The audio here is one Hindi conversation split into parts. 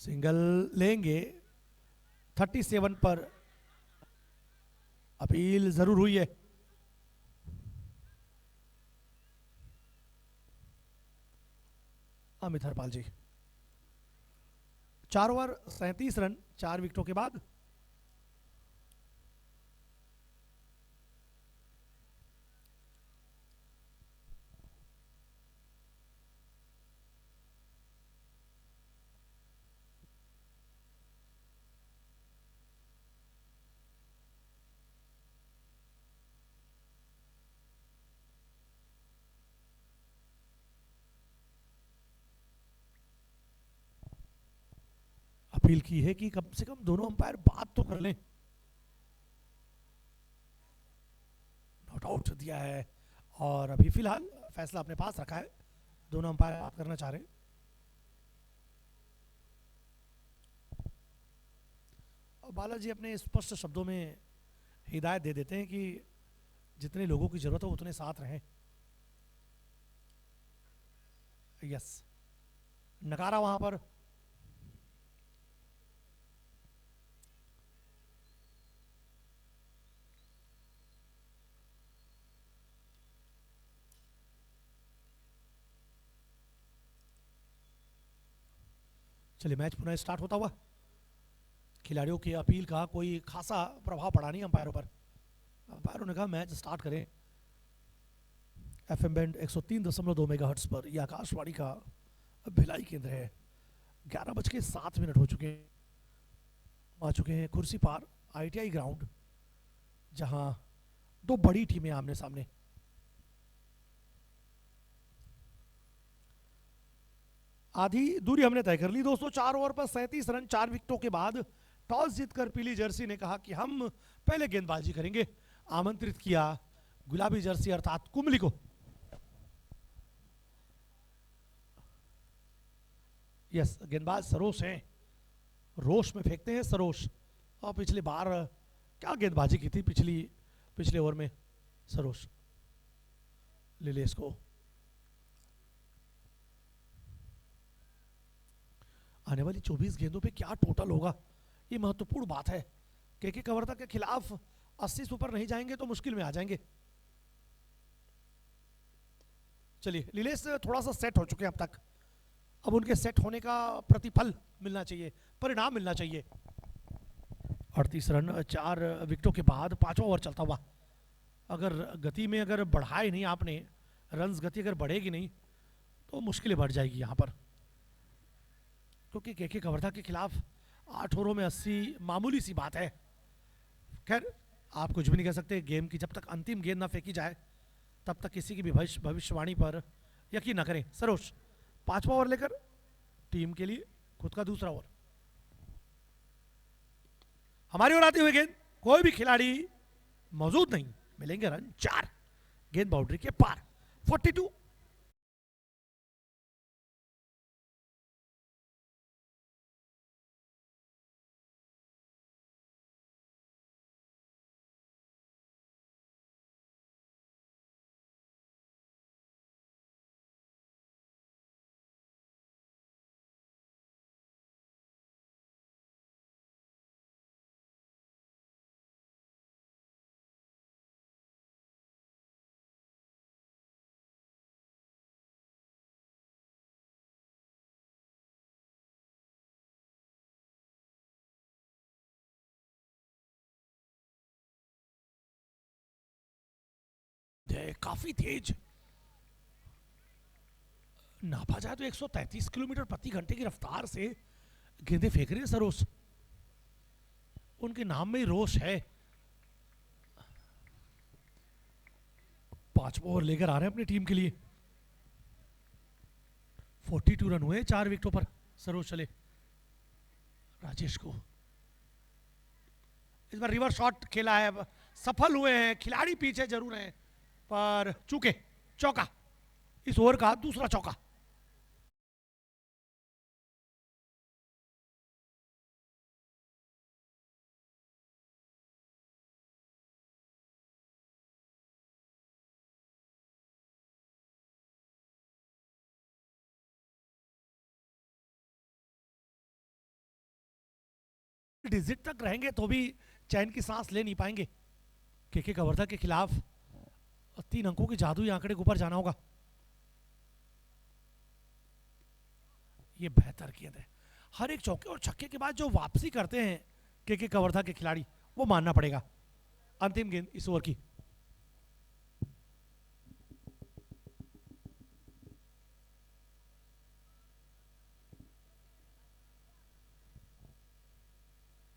सिंगल लेंगे 37 पर। अपील जरूर हुई है। अमित हरपाल जी 4 ओवर 37 रन 4 विकेटों के बाद। अपील की है कि कम से कम दोनों अंपायर बात तो कर लें। नॉट आउट दिया है और अभी फिलहाल फैसला अपने पास रखा है। दोनों अंपायर बात करना चाह रहे हैं। और बालाजी अपने स्पष्ट शब्दों में हिदायत दे देते हैं कि जितने लोगों की जरूरत हो उतने साथ रहें। यस, नकारा वहां पर। चलिए मैच पुनः स्टार्ट होता हुआ। खिलाड़ियों की अपील का कोई खासा प्रभाव पड़ा नहीं अंपायरों पर। अंपायरों ने कहा मैच स्टार्ट करें। एफएम बैंड 103.2 मेगाहर्ट्ज पर यह आकाशवाणी का भिलाई केंद्र है। 11 बज के 7 मिनट हो चुके हैं। आ चुके हैं कुर्सी पार आईटीआई ग्राउंड, जहां दो बड़ी टीमें आमने सामने। आधी दूरी हमने तय कर ली दोस्तों। 4 ओवर पर 37 रन 4 विकेटों के बाद टॉस जीतकर पीली जर्सी ने कहा कि हम पहले गेंदबाजी करेंगे। आमंत्रित किया गुलाबी जर्सी अर्थात कुंबली को। यस, गेंदबाज सरोज हैं। रोश में फेंकते हैं सरोज। और पिछली बार क्या गेंदबाजी की थी पिछले ओवर में सरोज। लिलेस को आने वाली 24 गेंदों पे क्या टोटल होगा, ये महत्वपूर्ण बात है। के कवर्धा के खिलाफ 80 से ऊपर नहीं जाएंगे तो मुश्किल में आ जाएंगे। चलिए, लीलेश थोड़ा सा सेट हो चुके हैं अब तक। अब उनके सेट होने का प्रतिफल मिलना चाहिए, परिणाम मिलना चाहिए। 38 रन 4 विकेटों के बाद 5वां ओवर चलता हुआ। अगर गति में अगर बढ़ाए नहीं आपने, रन्स गति अगर बढ़ेगी नहीं तो मुश्किलें बढ़ जाएगी यहाँ पर। क्योंकि के कवर्धा के खिलाफ 8 ओवरों में 80 मामूली सी बात है। खैर, आप कुछ भी नहीं कह सकते। गेम की जब तक अंतिम गेंद ना फेंकी जाए तब तक किसी की भी भविष्यवाणी पर यकीन ना करें। सरोज 5वां ओवर लेकर टीम के लिए खुद का दूसरा ओवर। हमारी ओर आती हुई गेंद, कोई भी खिलाड़ी मौजूद नहीं। मिलेंगे रन 4। गेंद बाउंड्री के पार। 42। काफी तेज नापा जाए तो 133 किलोमीटर प्रति घंटे की रफ्तार से गेंदे फेंक रहे हैं सरोज। उनके नाम में ही रोष है। 5वां ओवर लेकर आ रहे हैं अपनी टीम के लिए। 42 रन हुए 4 विकेटों पर। सरोज चले राजेश को। इस बार रिवर्स शॉट खेला है, सफल हुए हैं। खिलाड़ी पीछे जरूर हैं पर चूके। चौका, इस ओवर का दूसरा चौका। डिजिट तक रहेंगे तो भी चैन की सांस ले नहीं पाएंगे। के कवर्धा के खिलाफ 3 अंकों की जादुई आंकड़े के ऊपर जाना होगा। ये बेहतर गेंद है। हर एक चौके और छक्के के बाद जो वापसी करते हैं के कवर्धा के खिलाड़ी, वो मानना पड़ेगा। अंतिम गेंद इस ओवर की।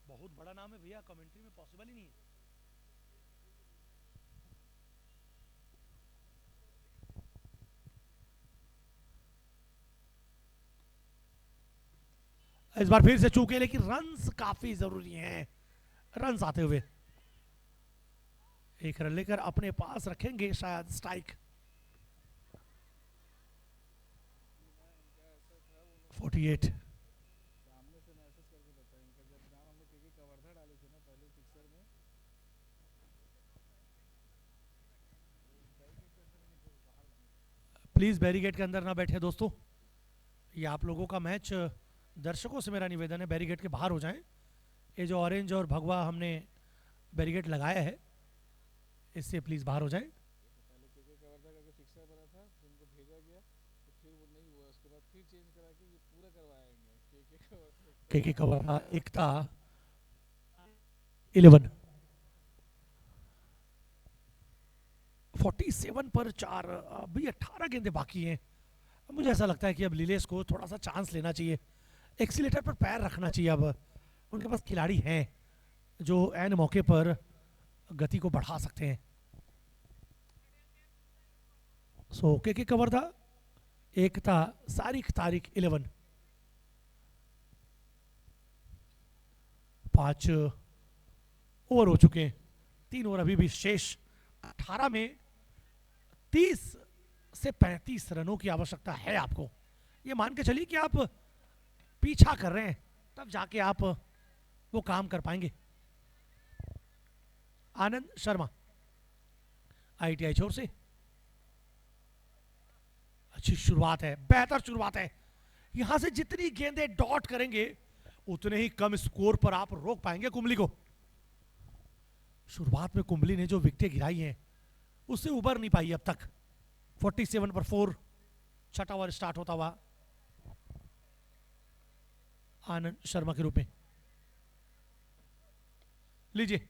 बहुत बड़ा नाम है भैया, कमेंट्री में पॉसिबल ही नहीं है। इस बार फिर से चूके, लेकिन रन्स काफी जरूरी हैं। रन्स आते हुए 1 रन लेकर अपने पास रखेंगे शायद स्ट्राइक। 48। प्लीज बैरिकेड के अंदर ना बैठे दोस्तों, ये आप लोगों का मैच। दर्शकों से मेरा निवेदन है बैरिकेड के बाहर हो जाएं। ये जो ऑरेंज और भगवा हमने बैरिकेड लगाया है, इससे प्लीज बाहर हो जाएं। के कवर्धा एकता 11। 47 पर 4। अभी 18 गेंदें बाकी हैं। मुझे ऐसा लगता है कि अब लीलेश को थोड़ा सा चांस लेना चाहिए, एक्सीलेटर पर पैर रखना चाहिए। अब उनके पास खिलाड़ी हैं जो एन मौके पर गति को बढ़ा सकते हैं। सो के कवर्धा एकता सारिक तारिक 11। 5 ओवर हो चुके हैं, 3 ओवर अभी भी शेष। 18 में 30 से 35 रनों की आवश्यकता है आपको। ये मान के चलिए कि आप पीछा कर रहे हैं, तब जाके आप वो काम कर पाएंगे। आनंद शर्मा आईटीआई छोर से। अच्छी शुरुआत है, बेहतर शुरुआत है। यहां से जितनी गेंदें डॉट करेंगे उतने ही कम स्कोर पर आप रोक पाएंगे कुंबली को। शुरुआत में कुंबली ने जो विकेटें गिराई हैं उससे उबर नहीं पाई अब तक। 47 पर 4, छठा ओवर स्टार्ट होता हुआ आनंद शर्मा के रूप में। लीजिए,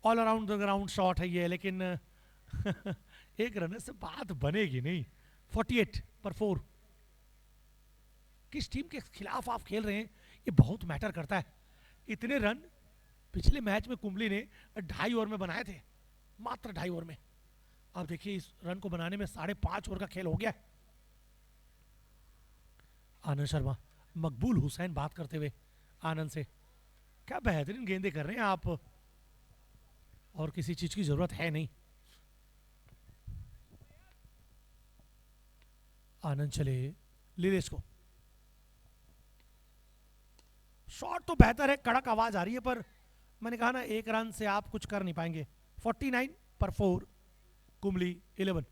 all around the ground shot है ये, लेकिन एक रन से बात बनेगी नहीं। 48 पर 4। किस टीम के खिलाफ आप खेल रहे हैं ये बहुत मैटर करता है। इतने रन पिछले मैच में कुंबली ने 2.5 ओवर में बनाए थे, मात्र 2.5 ओवर में। अब देखिए इस रन को बनाने में 5.5 ओवर का खेल हो गया है। आनंद शर्मा, मकबूल हुसैन बात करते हुए आनंद से, क्या बेहतरीन गेंदे कर रहे हैं आप, और किसी चीज की जरूरत है नहीं। आनंद चले लीलेश को। शॉट तो बेहतर है, कड़क आवाज आ रही है, पर मैंने कहा ना 1 रन से आप कुछ कर नहीं पाएंगे। 49 पर 4, कुंबली 11।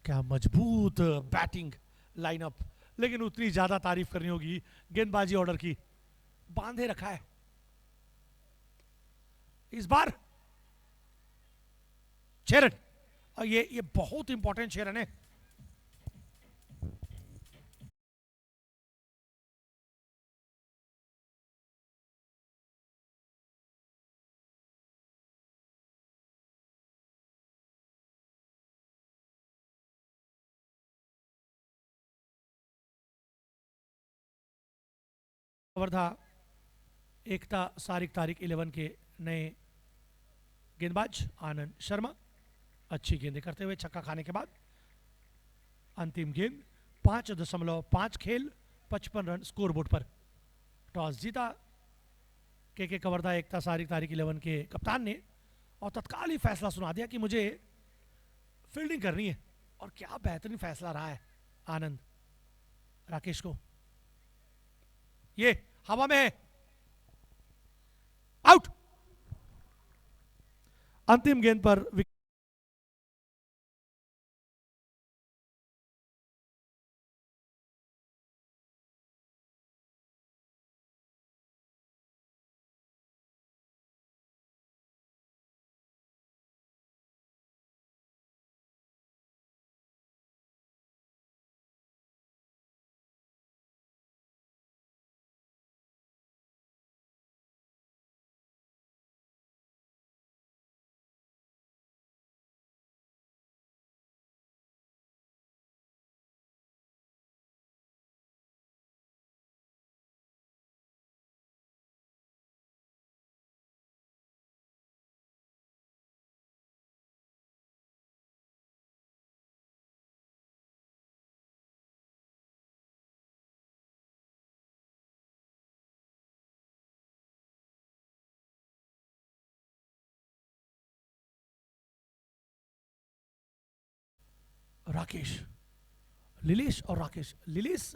क्या मजबूत बैटिंग लाइनअप, लेकिन उतनी ज्यादा तारीफ करनी होगी गेंदबाजी ऑर्डर की। बांधे रखा है इस बार 6 रन, और ये बहुत इंपॉर्टेंट 6 रन है। वर्धा एकता सारिक तारिक 11 के नए गेंदबाज आनंद शर्मा अच्छी गेंदें करते हुए छक्का खाने के बाद अंतिम गेंद 5.5 खेल 55 रन स्कोर बोर्ड पर। टॉस जीता के कवर्धा एकता सारिक तारिक 11 के कप्तान ने, और तत्काल ही फैसला सुना दिया कि मुझे फील्डिंग करनी है। और क्या बेहतरीन फैसला रहा है आनंद। राकेश को ये हवा में है, आउट। अंतिम गेंद पर राकेश, लीलेश और राकेश। लीलेश,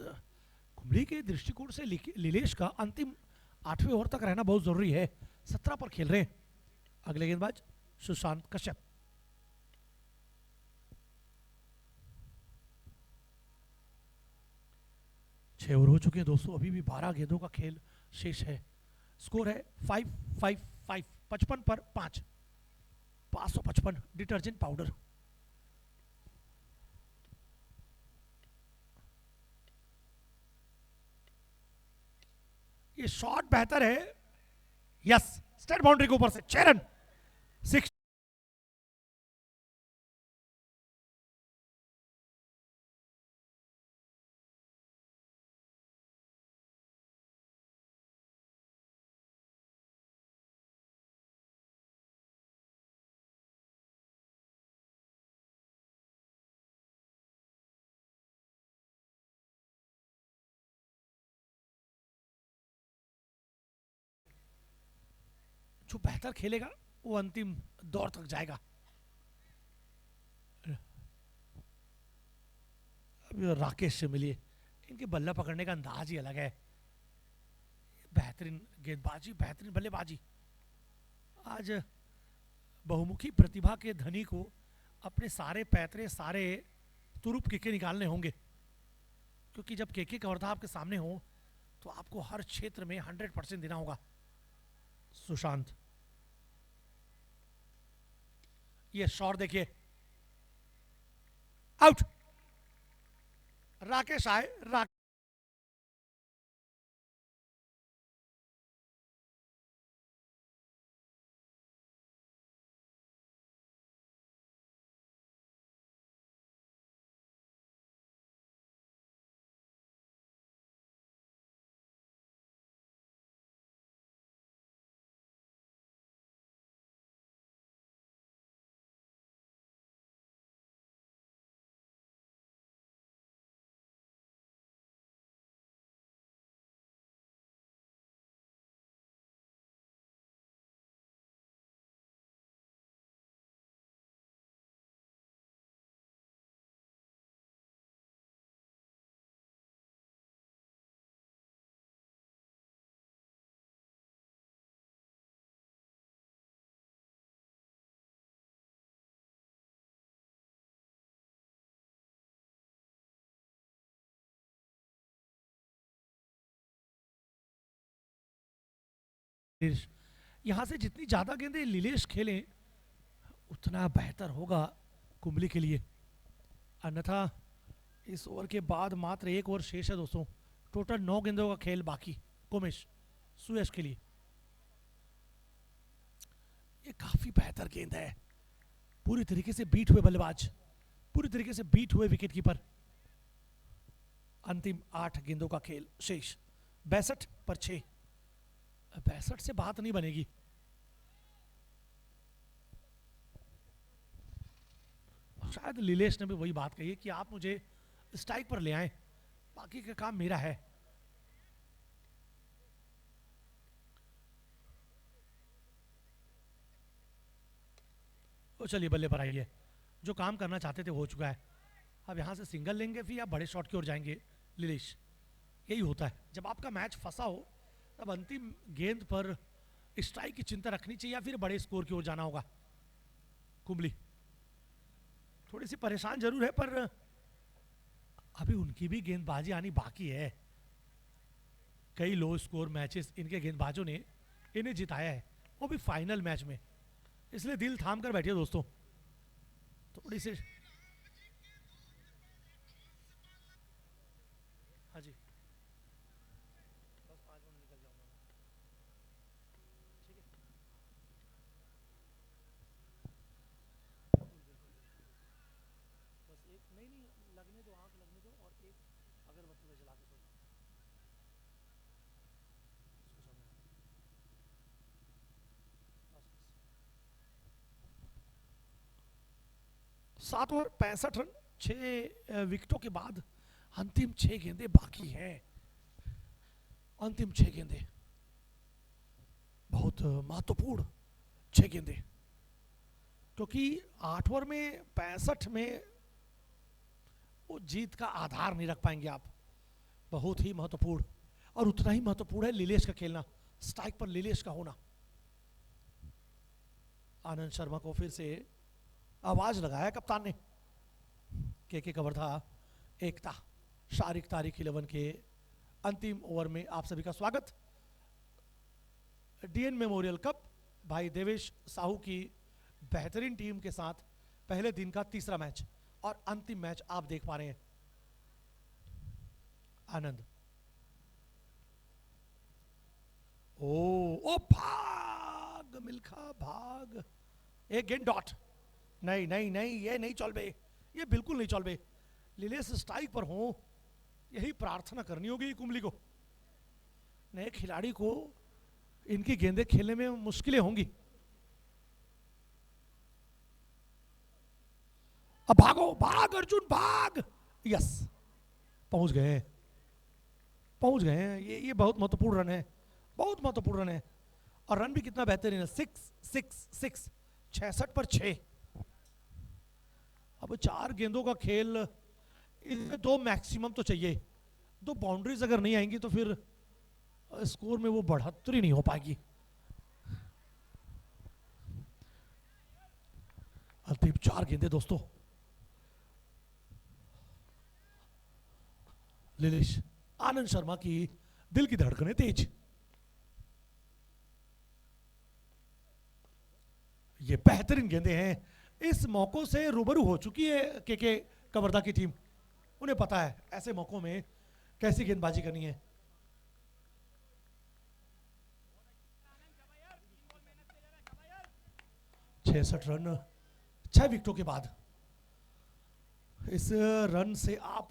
कुंबली के दृष्टिकोण से लीलेश का अंतिम 8वें ओवर तक रहना बहुत जरूरी है। 17 पर खेल रहे हैं। अगले गेंदबाज सुशांत कश्यप। छह ओवर हो चुके हैं दोस्तों, अभी भी 12 गेंदों का खेल शेष है। स्कोर है 5-5-5, 55 पर 5, 555 डिटर्जेंट पाउडर। ये शॉट बेहतर है, यस, स्टेट बाउंड्री के ऊपर से 6 रन, 6। जो बेहतर खेलेगा वो अंतिम दौर तक जाएगा। अभी राकेश से मिलिए, इनके बल्ला पकड़ने का अंदाज ही अलग है। बेहतरीन गेंदबाजी, बेहतरीन बल्लेबाजी। आज बहुमुखी प्रतिभा के धनी को अपने सारे पैतरे, सारे तुरुप केके निकालने होंगे, क्योंकि जब केके कवर्धा आपके सामने हो तो आपको हर क्षेत्र में 100% देना होगा। सुशांत, ये शॉट देखिए, आउट। राकेश आए, यहां से जितनी ज्यादा गेंदें लीलेश खेलें उतना बेहतर होगा कुंबली के लिए। अन्यथा इस ओवर के बाद मात्र 1 ओवर शेष है दोस्तों। टोटल 9 गेंदों का खेल बाकी उमेश सुयश के लिए। ये काफी बेहतर गेंद है, पूरी तरीके से बीट हुए बल्लेबाज, पूरी तरीके से बीट हुए विकेट कीपर। अंतिम 8 गेंदों का खेल शेष, 62 पर 6। 62 से बात नहीं बनेगी। शायद लीलेश ने भी वही बात कही है कि आप मुझे स्ट्राइक पर ले आए, बाकी का काम मेरा है। तो चलिए बल्ले पर आइए, जो काम करना चाहते थे हो चुका है। अब यहां से सिंगल लेंगे फिर आप बड़े शॉट की ओर जाएंगे लीलेश। यही होता है जब आपका मैच फंसा हो, तब अंतिम गेंद पर स्ट्राइक की चिंता रखनी चाहिए या फिर बड़े स्कोर की ओर जाना होगा। कुंबली थोड़ी सी परेशान जरूर है, पर अभी उनकी भी गेंदबाजी आनी बाकी है। कई लो स्कोर मैचेस इनके गेंदबाजों ने इन्हें जिताया है, वो भी फाइनल मैच में। इसलिए दिल थाम कर बैठिए दोस्तों, थोड़ी सी। हाँ जी, बस 5 मिनट निकल जाऊंगा मैं। ठीक है, बिल्कुल बिल्कुल बिल्कुल। बस एक नहीं नहीं लगने दो, आंख लगने दो, और एक अगरबत्ती में जला के सो जाओ। इसको समझ में बस बस। 7 ओवर 65 रन, 6 विकेटों के बाद अंतिम 6 गेंदें बाकी हैं। अंतिम 6 गेंदें बहुत महत्वपूर्ण 6 गेंदें, क्योंकि 8 ओवर में 65 में वो जीत का आधार नहीं रख पाएंगे आप। बहुत ही महत्वपूर्ण, और उतना ही महत्वपूर्ण है लीलेश का खेलना, स्ट्राइक पर लीलेश का होना। आनंद शर्मा को फिर से आवाज लगाया कप्तान ने। के कवर्धा एकता शारिक तारिक 11 के अंतिम ओवर में आप सभी का स्वागत। डीएन मेमोरियल कप भाई देवेश साहू की बेहतरीन टीम के साथ पहले दिन का तीसरा मैच और अंतिम मैच आप देख पा रहे हैं। आनंद, ओ भाग मिल्खा भाग, एक गेंद डॉट। नहीं नहीं नहीं, ये नहीं चल बे, ये बिल्कुल नहीं चल बे। लीलेश स्ट्राइक पर हो, यही प्रार्थना करनी होगी कुंबली को। नए खिलाड़ी को इनकी गेंदें खेलने में मुश्किलें होंगी। अब भागो, भाग अर्जुन भाग। यस, पहुंच गए, पहुंच गए हैं। ये बहुत महत्वपूर्ण रन है, बहुत महत्वपूर्ण रन है। और रन भी कितना बेहतरीन है, 6 66 पर 6। अब 4 गेंदों का खेल, इसमें 2 मैक्सिमम तो चाहिए। 2 बाउंड्रीज अगर नहीं आएंगी तो फिर स्कोर में वो बढ़ोतरी नहीं हो पाएगी। अंतिम 4 गेंदें दोस्तों। लीलेश, आनंद शर्मा की दिल की धड़कनें तेज। ये बेहतरीन गेंदें हैं। इस मौकों से रूबरू हो चुकी है के कवर्धा की टीम। उन्हें पता है ऐसे मौकों में कैसी गेंदबाजी करनी है। छह रन 6 विकेटों के बाद, इस रन से आप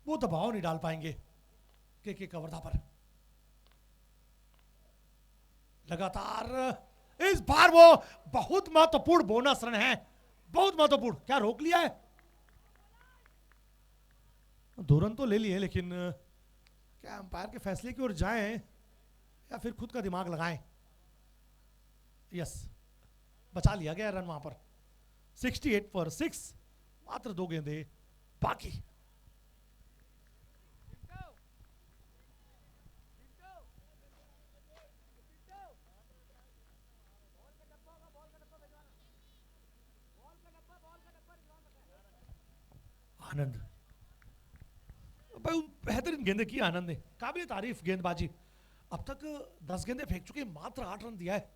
वो दबाव नहीं डाल पाएंगे के कवर्धा पर। लगातार इस बार वो बहुत महत्वपूर्ण बोनस रन है, बहुत महत्वपूर्ण। क्या रोक लिया है? 2 रन तो ले लिए, लेकिन क्या अंपायर के फैसले की ओर जाएं या फिर खुद का दिमाग लगाएं? यस, बचा लिया गया रन वहां पर। 68 पर 6, मात्र 2 गेंदे बाकी। आनंद, बेहतरीन गेंदे की आनंद ने, काबिल तारीफ गेंदबाजी। अब तक 10 गेंदे फेंक चुके, मात्र 8 रन दिया है।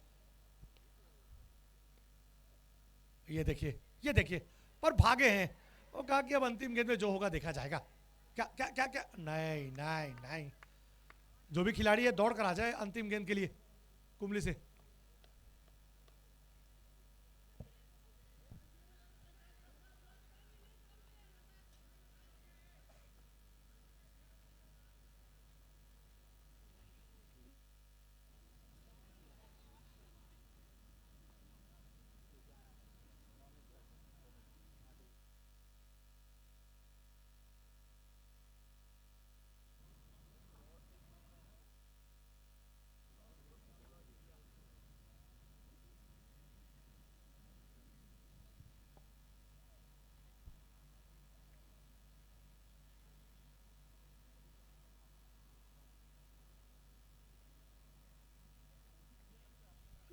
ये देखिए, ये देखिए, पर भागे हैं। वो कहा कि अब अंतिम गेंद में जो होगा देखा जाएगा। क्या क्या क्या क्या, नहीं नहीं नहीं, जो भी खिलाड़ी है दौड़ कर आ जाए अंतिम गेंद के लिए कुंबली से।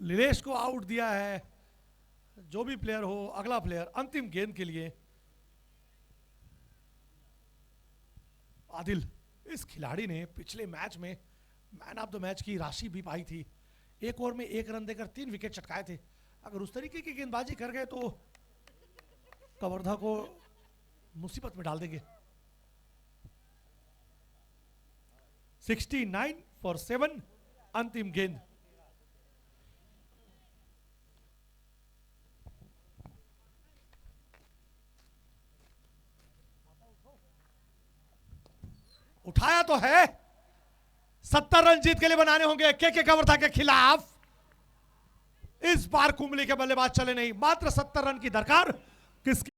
लीलेश को आउट दिया है जो भी प्लेयर हो, अगला प्लेयर अंतिम गेंद के लिए। आदिल, इस खिलाड़ी ने पिछले मैच में मैन ऑफ द मैच की राशि भी पाई थी। एक ओवर में 1 रन देकर 3 विकेट चटकाए थे। अगर उस तरीके की गेंदबाजी कर गए तो कवर्धा को मुसीबत में डाल देंगे। 69 फॉर 7, अंतिम गेंद। उठाया तो है, 70 रन जीत के लिए बनाने होंगे के कवर्धा के खिलाफ। इस बार कुंबली के बल्लेबाज चले नहीं, मात्र 70 रन की दरकार। किसकी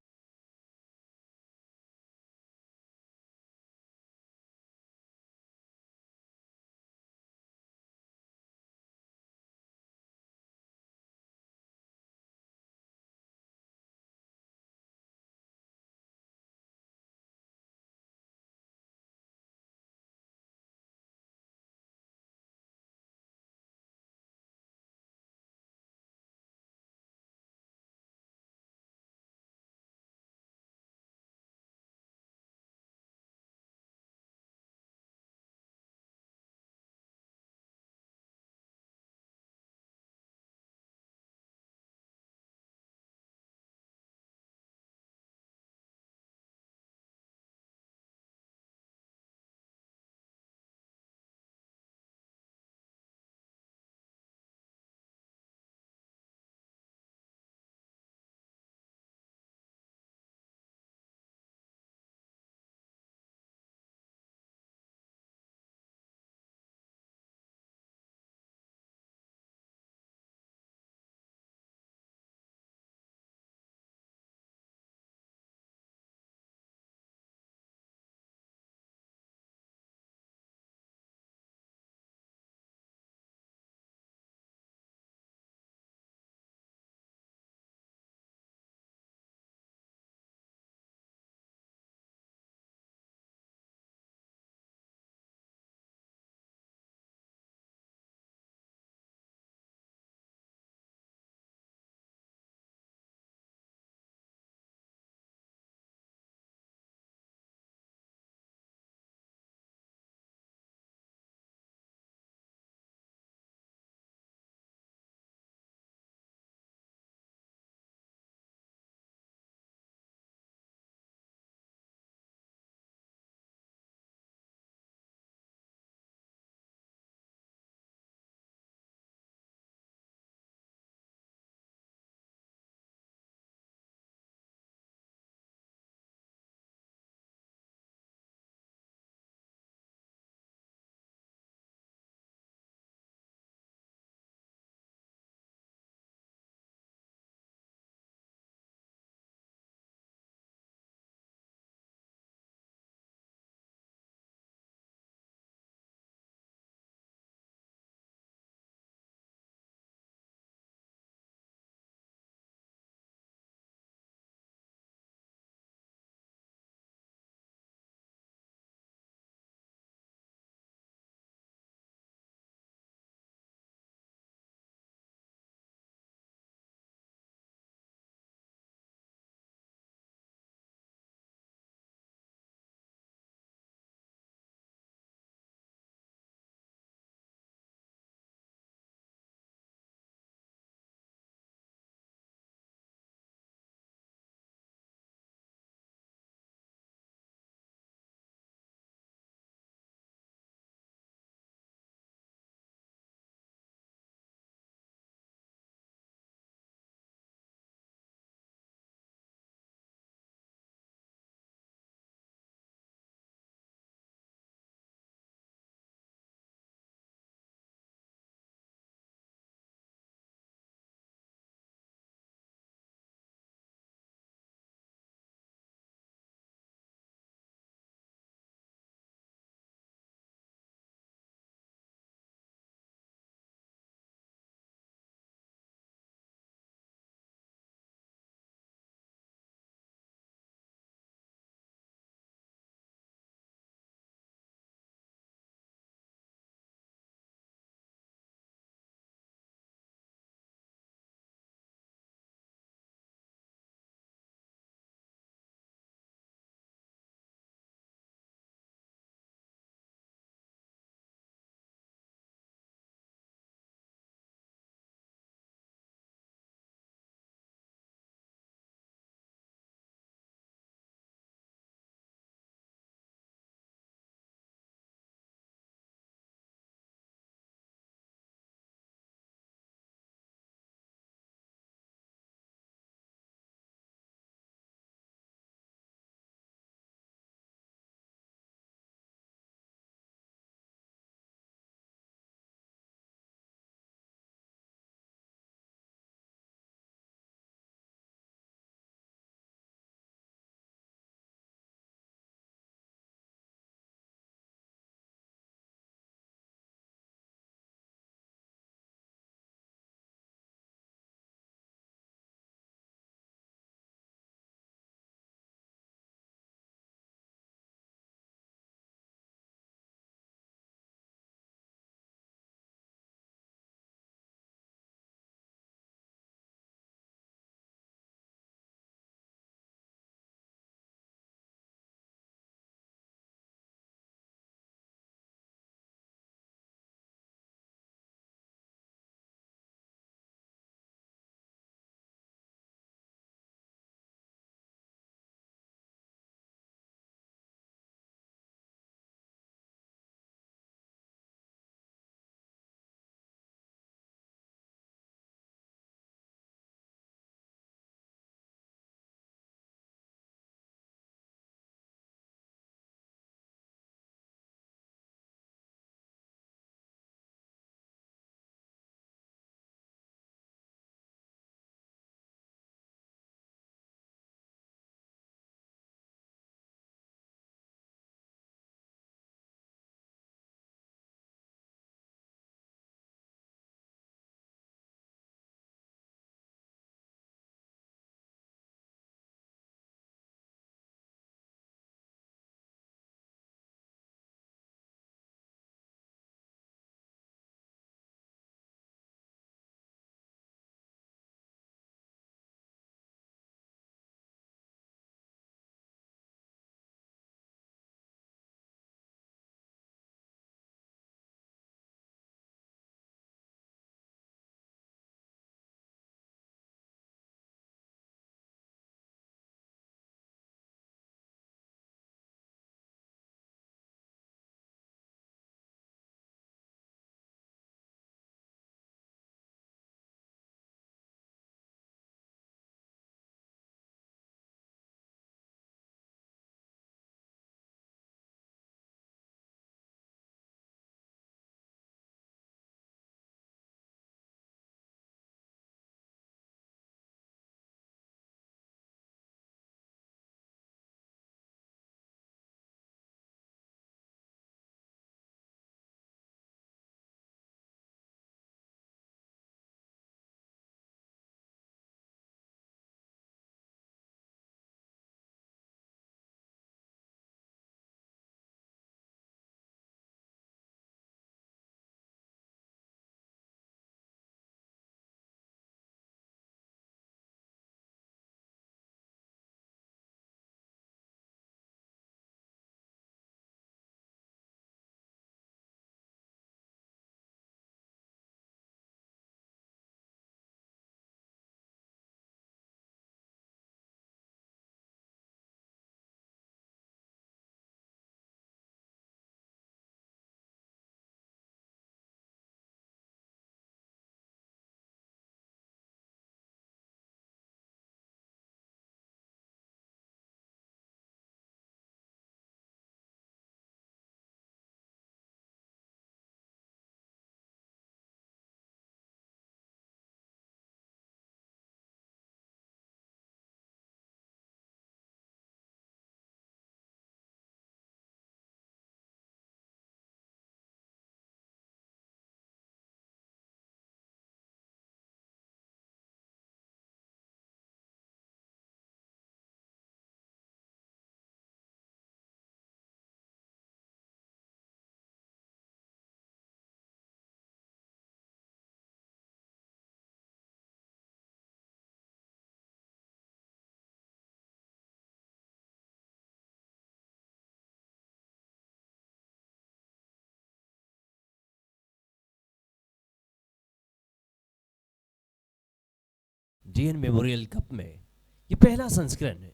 डीएन मेमोरियल कप में ये पहला संस्करण है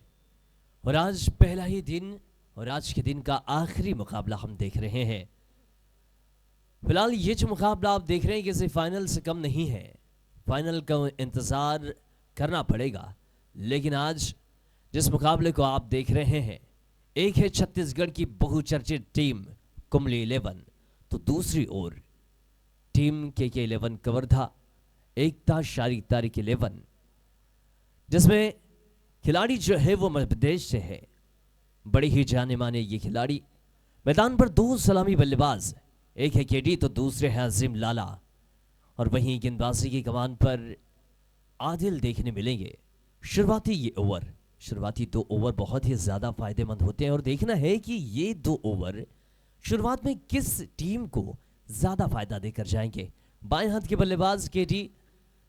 और आज पहला ही दिन और आज के दिन का आखिरी मुकाबला हम देख रहे हैं। फिलहाल ये जो मुकाबला आप देख रहे हैं किसी फाइनल से कम नहीं है, फाइनल का इंतजार करना पड़ेगा। लेकिन आज जिस मुकाबले को आप देख रहे हैं, एक है छत्तीसगढ़ की बहुचर्चित टीम कुंबली 11, तो दूसरी ओर टीम के 11 कवर्धा एकता शारी तारिक 11, जिसमें खिलाड़ी जो है वो मध्य प्रदेश से है। बड़े ही जाने माने ये खिलाड़ी। मैदान पर दो सलामी बल्लेबाज, एक है केडी तो दूसरे है अजीम लाला, और वहीं गेंदबाजी की कमान पर आदिल देखने मिलेंगे। शुरुआती ये ओवर, शुरुआती 2 ओवर बहुत ही ज्यादा फायदेमंद होते हैं और देखना है कि ये 2 ओवर शुरुआत में किस टीम को ज्यादा फायदा देकर जाएंगे। बाएं हाथ के बल्लेबाज केडी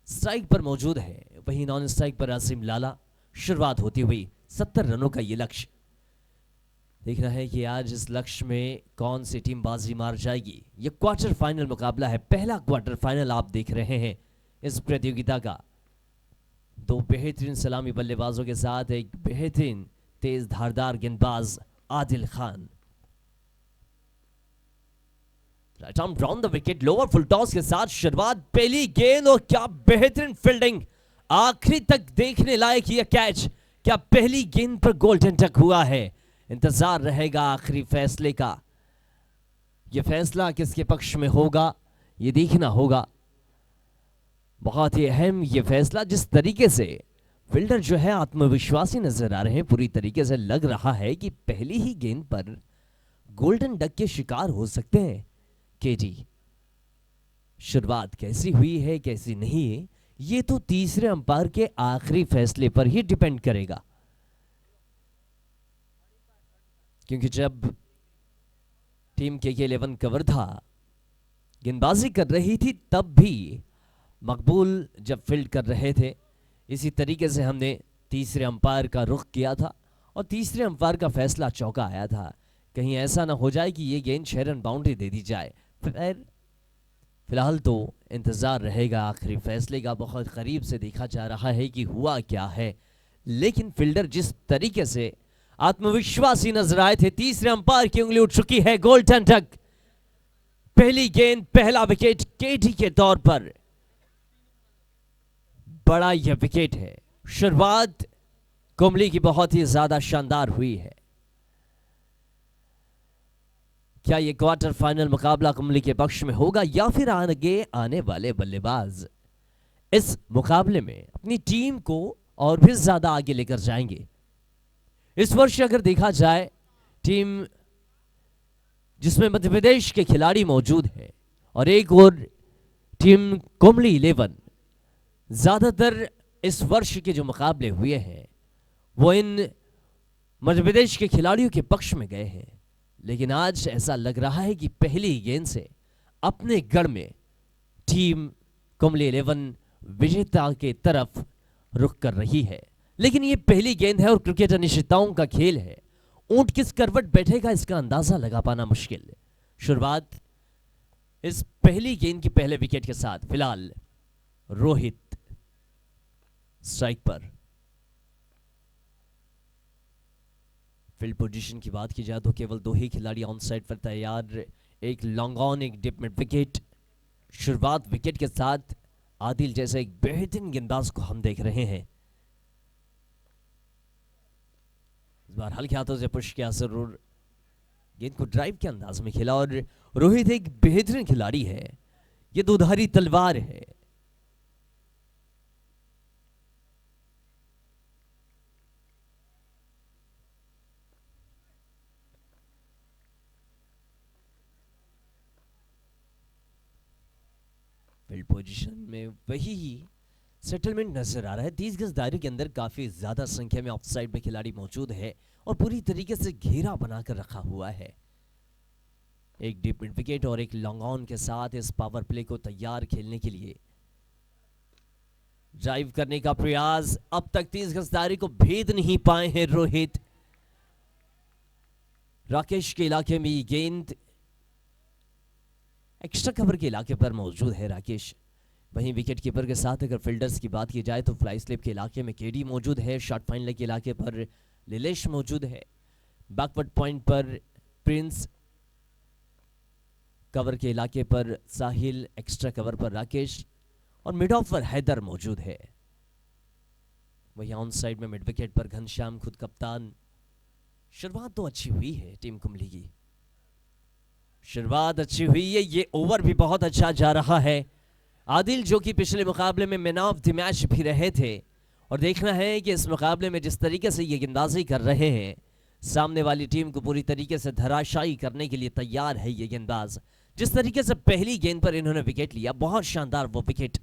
स्ट्राइक पर मौजूद है, वहीं नॉन स्ट्राइक पर अजीम लाला। शुरुआत होती हुई 70 रनों का ये लक्ष्य। देखना है कि आज इस लक्ष्य में कौन सी टीम बाजी मार जाएगी। ये क्वार्टर फाइनल मुकाबला है, पहला क्वार्टर फाइनल आप देख रहे हैं इस प्रतियोगिता का। 2 बेहतरीन सलामी बल्लेबाजों के साथ एक बेहतरीन तेज धारदार गेंदबाज Adil Khan. Right arm round the wicket, lower full toss के साथ शुरुआत, पहली गेंद और क्या बेहतरीन फील्डिंग। आखिरी तक देखने लायक यह कैच, क्या पहली गेंद पर गोल्डन टक हुआ है। इंतजार रहेगा आखिरी फैसले का। यह फैसला किसके पक्ष में होगा यह देखना होगा। बहुत ही अहम यह फैसला। जिस तरीके से फील्डर जो है आत्मविश्वासी नजर आ रहे हैं, पूरी तरीके से लग रहा है कि पहली ही गेंद पर गोल्डन डक के शिकार हो सकते हैं केडी। शुरुआत कैसी हुई है कैसी नहीं है, ये तो तीसरे अंपायर के आखिरी फैसले पर ही डिपेंड करेगा। क्योंकि जब टीम के 11 कवर्धा गेंदबाजी कर रही थी, तब भी मकबूल जब फील्ड कर रहे थे, इसी तरीके से हमने तीसरे अंपायर का रुख किया था और तीसरे अंपायर का फैसला चौका आया था। कहीं ऐसा ना हो जाए कि ये गेंद 6 रन बाउंड्री दे दी जाए। फिलहाल तो इंतजार रहेगा आखिरी फैसले का। बहुत करीब से देखा जा रहा है कि हुआ क्या है, लेकिन फील्डर जिस तरीके से आत्मविश्वासी नजर आए थे, तीसरे अंपायर की उंगली उठ चुकी है गोल्डन डक। पहली गेंद पहला विकेट केडी के तौर पर। बड़ा यह विकेट है। शुरुआत कुंबली की बहुत ही ज्यादा शानदार हुई है। क्या यह क्वार्टर फाइनल मुकाबला कुंबली के पक्ष में होगा या फिर आगे आने वाले बल्लेबाज इस मुकाबले में अपनी टीम को और भी ज्यादा आगे लेकर जाएंगे। इस वर्ष अगर देखा जाए, टीम जिसमें मध्य प्रदेश के खिलाड़ी मौजूद हैं और एक और टीम कुंबली 11, ज्यादातर इस वर्ष के जो मुकाबले हुए हैं वो इन मध्य प्रदेश के खिलाड़ियों के पक्ष में गए हैं। लेकिन आज ऐसा लग रहा है कि पहली गेंद से अपने गढ़ में टीम कुंबली 11 विजेता के तरफ रुख कर रही है। लेकिन ये पहली गेंद है और क्रिकेट अनिश्चितताओं का खेल है। ऊंट किस करवट बैठेगा इसका अंदाजा लगा पाना मुश्किल है। शुरुआत इस पहली गेंद की पहले विकेट के साथ। फिलहाल रोहित स्ट्राइक पर। फील्ड पोजीशन की बात की जाए तो केवल 2 ही खिलाड़ी ऑन साइड पर तैयार, एक लॉन्ग ऑन एक डिप मिड विकेट। शुरुआत विकेट के साथ आदिल जैसे एक बेहतरीन गेंदबाज को हम देख रहे हैं। इस बार हल्के हाथों से पुश किया, जरूर गेंद को ड्राइव के अंदाज में खेला और रोहित एक बेहतरीन खिलाड़ी है, ये दुधारी तलवार है। फील्ड पोजीशन में वही सेटलमेंट नजर आ रहा है। 30 गज दायरे के अंदर काफी ज्यादा संख्या में ऑफसाइड में खिलाड़ी मौजूद है और पूरी तरीके से घेरा बनाकर रखा हुआ है। एक डीप मिड विकेट और एक लॉन्ग ऑन के साथ इस पावर प्ले को तैयार खेलने के लिए ड्राइव करने का प्रयास। अब तक 30 गज दायरे को भेद नहीं पाए हैं रोहित। राकेश के इलाके में गेंद एक्स्ट्रा कवर के इलाके पर मौजूद है राकेश। वहीं विकेट कीपर के साथ अगर फील्डर्स की बात की जाए तो फ्लाई स्लिप के इलाके में केडी मौजूद है, शॉर्ट फाइनल के इलाके पर लीलेश मौजूद है, बैकवर्ड पॉइंट पर प्रिंस, कवर के इलाके पर साहिल, एक्स्ट्रा कवर पर राकेश और मिड ऑफ पर हैदर मौजूद है। वहीं ऑन साइड में मिड विकेट पर घनश्याम खुद कप्तान। शुरुआत तो अच्छी हुई है टीम कुंबली की, शुरुआत अच्छी हुई है, ये ओवर भी बहुत अच्छा जा रहा है। आदिल जो कि पिछले मुकाबले में मैन ऑफ द मैच भी रहे थे, और देखना है कि इस मुकाबले में जिस तरीके से ये गेंदबाजी कर रहे हैं, सामने वाली टीम को पूरी तरीके से धराशायी करने के लिए तैयार है ये गेंदबाज। जिस तरीके से पहली गेंद पर इन्होंने विकेट लिया, बहुत शानदार वो विकेट।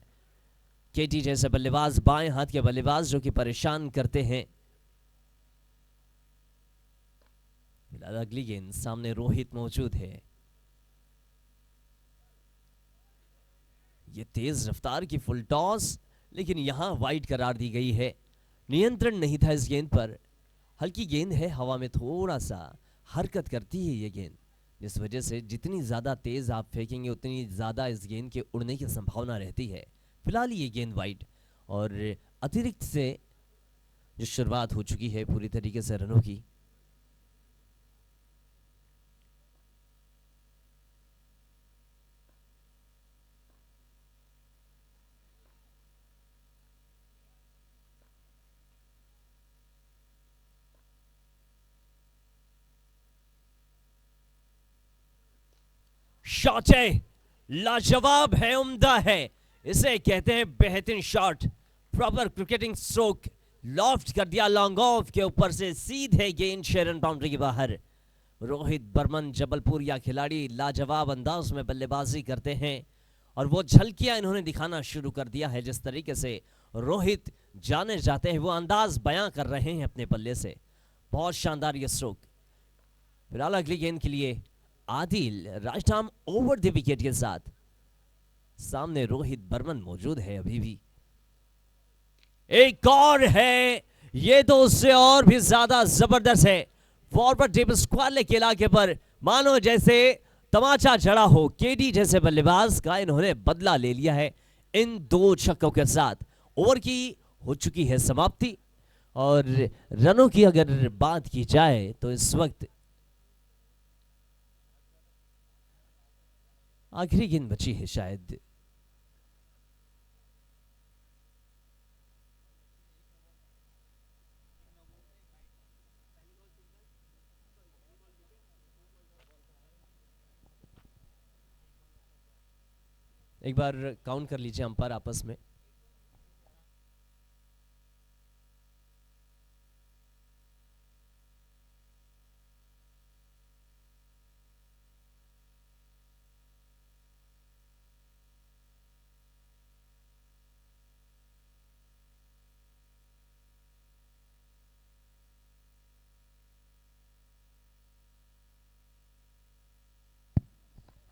केटी जैसे बल्लेबाज, बाएं हाथ के बल्लेबाज जो कि परेशान करते हैं। अगली गेंद, सामने रोहित मौजूद है। ये तेज रफ्तार की फुल टॉस, लेकिन यहां वाइड करार दी गई है। नियंत्रण नहीं था इस गेंद पर। हल्की गेंद है, हवा में थोड़ा सा हरकत करती है ये गेंद, जिस वजह से जितनी ज्यादा तेज आप फेंकेंगे उतनी ज्यादा इस गेंद के उड़ने की संभावना रहती है। फिलहाल ये गेंद वाइड, और अतिरिक्त से जो शुरुआत हो चुकी है पूरी तरीके से रनों की। शॉट है, लाजवाब है, उम्दा है, इसे कहते हैं बेहतरीन shot. Proper cricketing stroke, loft कर दिया लॉन्ग ऑफ के ऊपर से, सीधे गेंद शेरन बाउंड्री के बाहर। रोहित बर्मन जबलपुरिया खिलाड़ी लाजवाब अंदाज में बल्लेबाजी करते हैं, और वो झलकियां इन्होंने दिखाना शुरू कर दिया है। जिस तरीके से रोहित जाने जाते हैं, वो अंदाज बयां कर रहे हैं अपने बल्ले से। बहुत शानदार ये स्ट्रोक। फिलहाल अगली गेंद के लिए Adil right arm over the wicket के साथ, सामने रोहित बर्मन मौजूद है अभी भी। एक और है, ये तो उससे और भी ज्यादा जबरदस्त है। फॉरवर्ड टिप स्क्वायर के इलाके पर मानो जैसे तमाचा जड़ा हो, केडी जैसे बल्लेबाज का इन्होंने बदला ले लिया है इन दो छक्कों के साथ। ओवर की हो चुकी है समाप्ति, और रनों की अगर बात की जाए तो इस वक्त आखिरी गेंद बची है शायद। एक बार काउंट कर लीजिए अंपायर आपस में।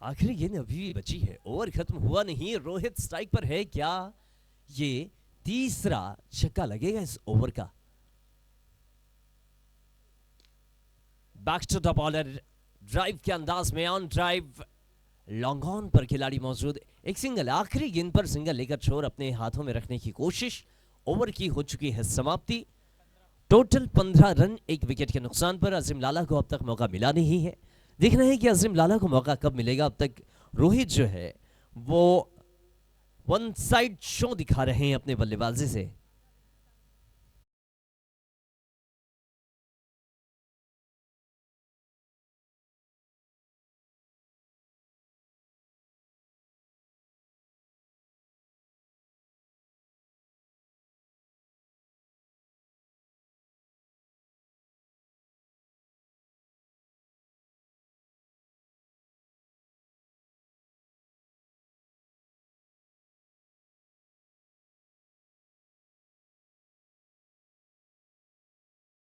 आखिरी गेंद अभी भी बची है, ओवर खत्म हुआ नहीं, रोहित स्ट्राइक पर है। क्या ये तीसरा छक्का लगेगा इस ओवर का? Back to the bowler, drive के अंदाज में, ऑन ड्राइव, लॉन्ग ऑन पर खिलाड़ी मौजूद। एक सिंगल, आखिरी गेंद पर सिंगल लेकर छोर अपने हाथों में रखने की कोशिश। ओवर की हो चुकी है समाप्ति। टोटल 15 रन एक विकेट के नुकसान पर। अजीम लाला को अब तक मौका मिला नहीं है। देखना है कि अजीम लाला को मौका कब मिलेगा। अब तक रोहित जो है वो वन साइड शो दिखा रहे हैं अपने बल्लेबाजी से।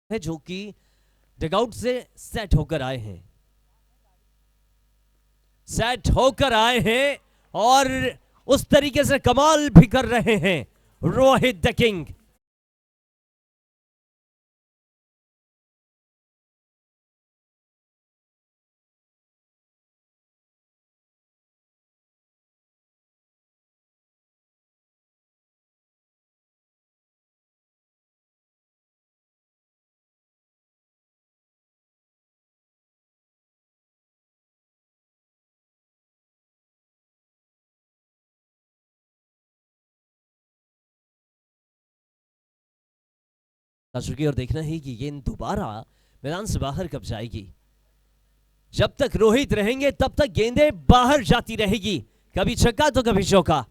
है जो कि डगआउट से सेट होकर आए हैं, सेट होकर आए हैं और उस तरीके से कमाल भी कर रहे हैं रोहित द किंग। चुकी और देखना है कि गेंद दोबारा मैदान से बाहर कब जाएगी। जब तक रोहित रहेंगे तब तक गेंदें बाहर जाती रहेगी, कभी छक्का तो कभी चौका।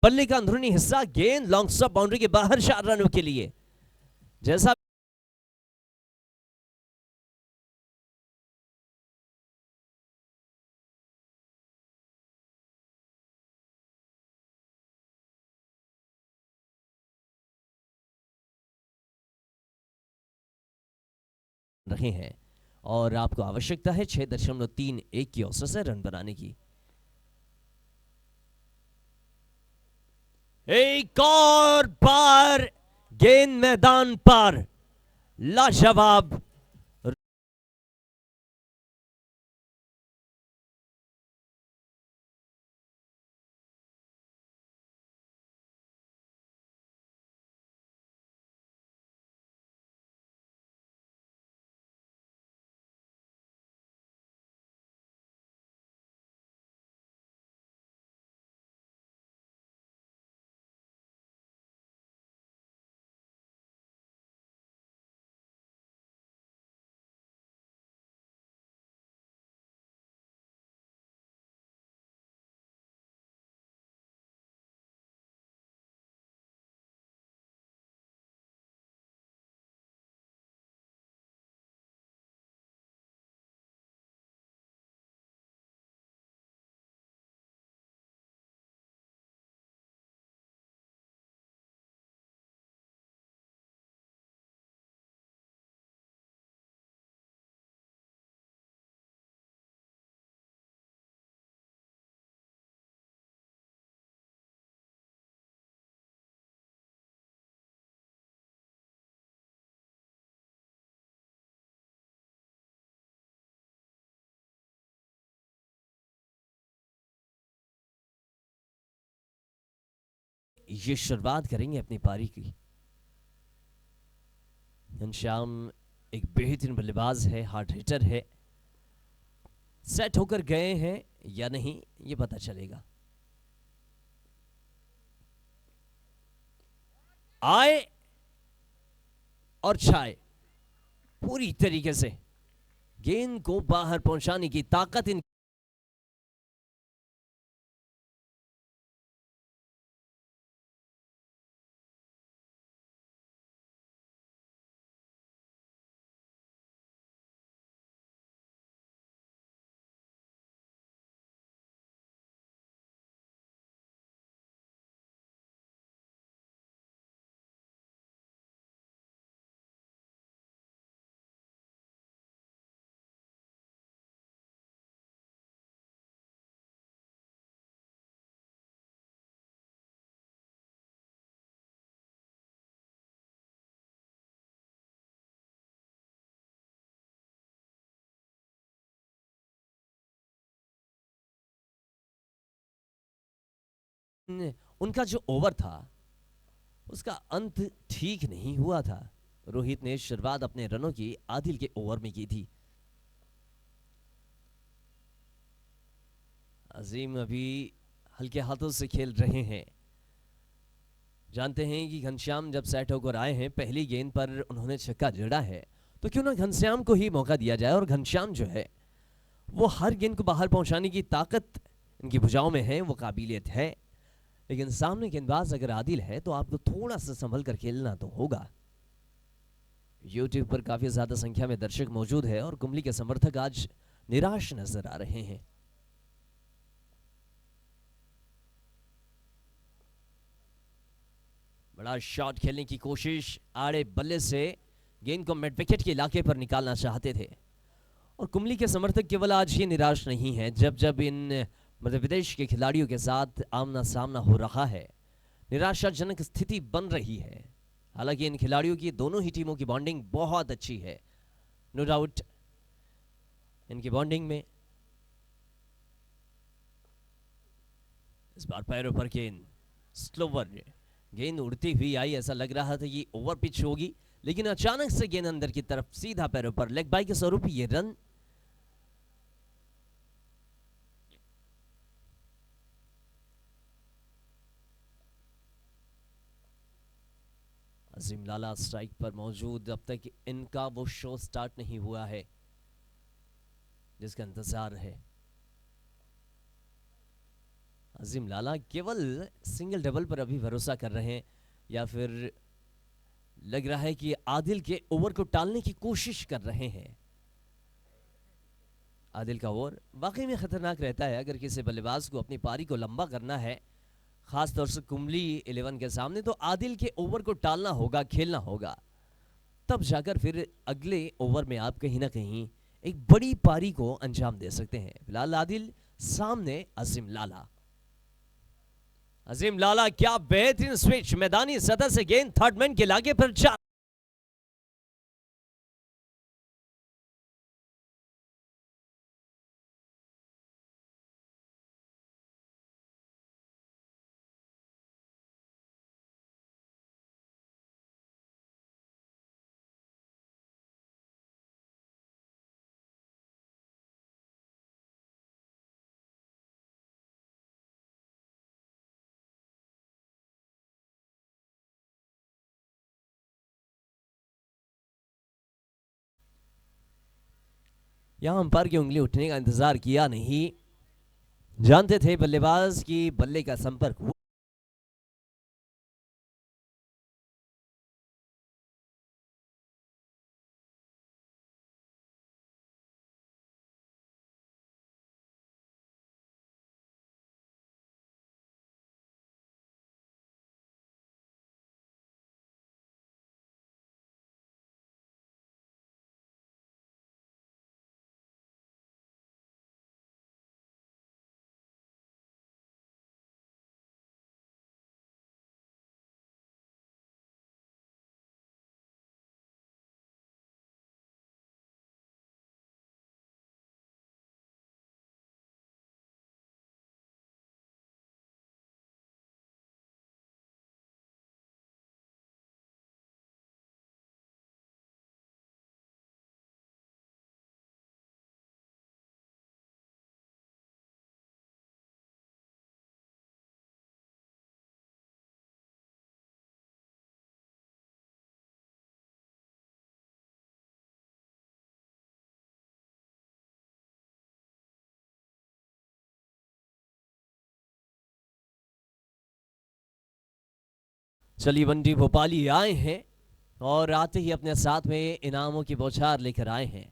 बल्ले का अंदरूनी हिस्सा, गेंद लॉन्ग स्टॉप बाउंड्री के बाहर 4 रनों के लिए। जैसा रहे हैं और आपको आवश्यकता है 6.31 की औसत से रन बनाने की। एक और बार गेंद मैदान पर, लाजवाब ये शुरुआत करेंगे अपनी पारी की। घनश्याम एक बेहतरीन बल्लेबाज है, हार्ड हिटर है। सेट होकर गए हैं या नहीं ये पता चलेगा। आए और छाए, पूरी तरीके से गेंद को बाहर पहुंचाने की ताकत इन उनका जो ओवर था उसका अंत ठीक नहीं हुआ था। रोहित ने शुरुआत अपने रनों की आदिल के ओवर में की थी। अजीम अभी हल्के हाथों से खेल रहे हैं। जानते हैं कि घनश्याम जब सेट होकर आए हैं, पहली गेंद पर उन्होंने छक्का जड़ा है, तो क्यों ना घनश्याम को ही मौका दिया जाए। और घनश्याम जो है वो हर गेंद को बाहर पहुंचाने की ताकत इनकी भुजाओं में है, वो काबिलियत है। लेकिन सामने गेंदबाज अगर आदिल है तो आपको थोड़ा सा संभल कर खेलना तो होगा। यूट्यूब पर काफी ज्यादा संख्या में दर्शक मौजूद है और कुंबली के समर्थक आज निराश नजर आ रहे हैं। बड़ा शॉट खेलने की कोशिश, आड़े बल्ले से गेंद को मिड विकेट के इलाके पर निकालना चाहते थे। और कुंबली के समर्थक केवल आज ही निराश नहीं है, जब जब इन मध्य प्रदेश के खिलाड़ियों के साथ आमना सामना हो रहा है, निराशाजनक स्थिति बन रही है। हालांकि इन खिलाड़ियों की दोनों ही टीमों की बॉन्डिंग बहुत अच्छी है, नो डाउट इनकी बॉन्डिंग में। इस बार पैरों पर गेंद स्लोवर, गेंद उड़ती हुई आई, ऐसा लग रहा था ये ओवर पिच होगी, लेकिन अचानक से गेंद अंदर की तरफ सीधा पैरों पर, लेग बाई के स्वरूप ये रन। अजीम लाला स्ट्राइक पर मौजूद, अब तक इनका वो शो स्टार्ट नहीं हुआ है जिसका इंतजार है। अजीम लाला केवल सिंगल डबल पर अभी भरोसा कर रहे हैं, या फिर लग रहा है कि आदिल के ओवर को टालने की कोशिश कर रहे हैं। आदिल का ओवर वाकई में खतरनाक रहता है अगर किसी बल्लेबाज को अपनी पारी को लंबा करना है, खासतौर से कुंबली 11 के सामने, तो आदिल के ओवर को टालना होगा, खेलना होगा, तब जाकर फिर अगले ओवर में आप कहीं ना कहीं एक बड़ी पारी को अंजाम दे सकते हैं। फिलहाल आदिल सामने अजीम लाला। अजीम लाला क्या बेहतरीन स्विच, मैदानी सतह से गेंद थर्ड मैन के लागे पर जा। यहां अंपायर की उंगली उठने का इंतजार किया नहीं, जानते थे बल्लेबाज की बल्ले का संपर्क हुआ। चलिए बंटी भोपाली आए हैं और आते ही अपने साथ में इनामों की बौछार लेकर आए हैं।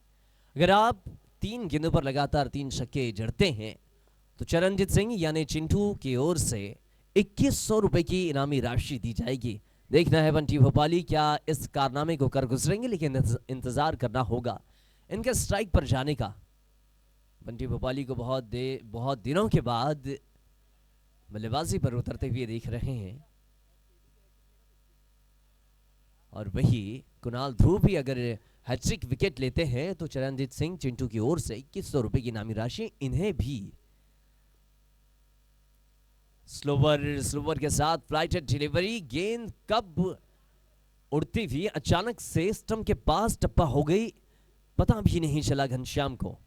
अगर आप 3 गेंदों पर लगातार 3 छक्के जड़ते हैं तो चरणजीत सिंह यानी चिंटू की ओर से 2100 रुपए की इनामी राशि दी जाएगी। देखना है बंटी भोपाली क्या इस कारनामे को कर गुजरेंगे, लेकिन इंतजार करना होगा इनके स्ट्राइक पर जाने का। बंटी भोपाली को बहुत दिनों के बाद बल्लेबाजी पर उतरते हुए देख रहे हैं, और वही कुणाल ध्रुव भी अगर हैट्रिक विकेट लेते हैं तो चरणजीत सिंह चिंटू की ओर से 2100 रुपए की इनामी राशि इन्हें भी। स्लोवर के साथ फ्लाइटेड डिलीवरी, गेंद कब उड़ती हुई अचानक से स्टंप के पास टप्पा हो गई, पता भी नहीं चला घनश्याम को।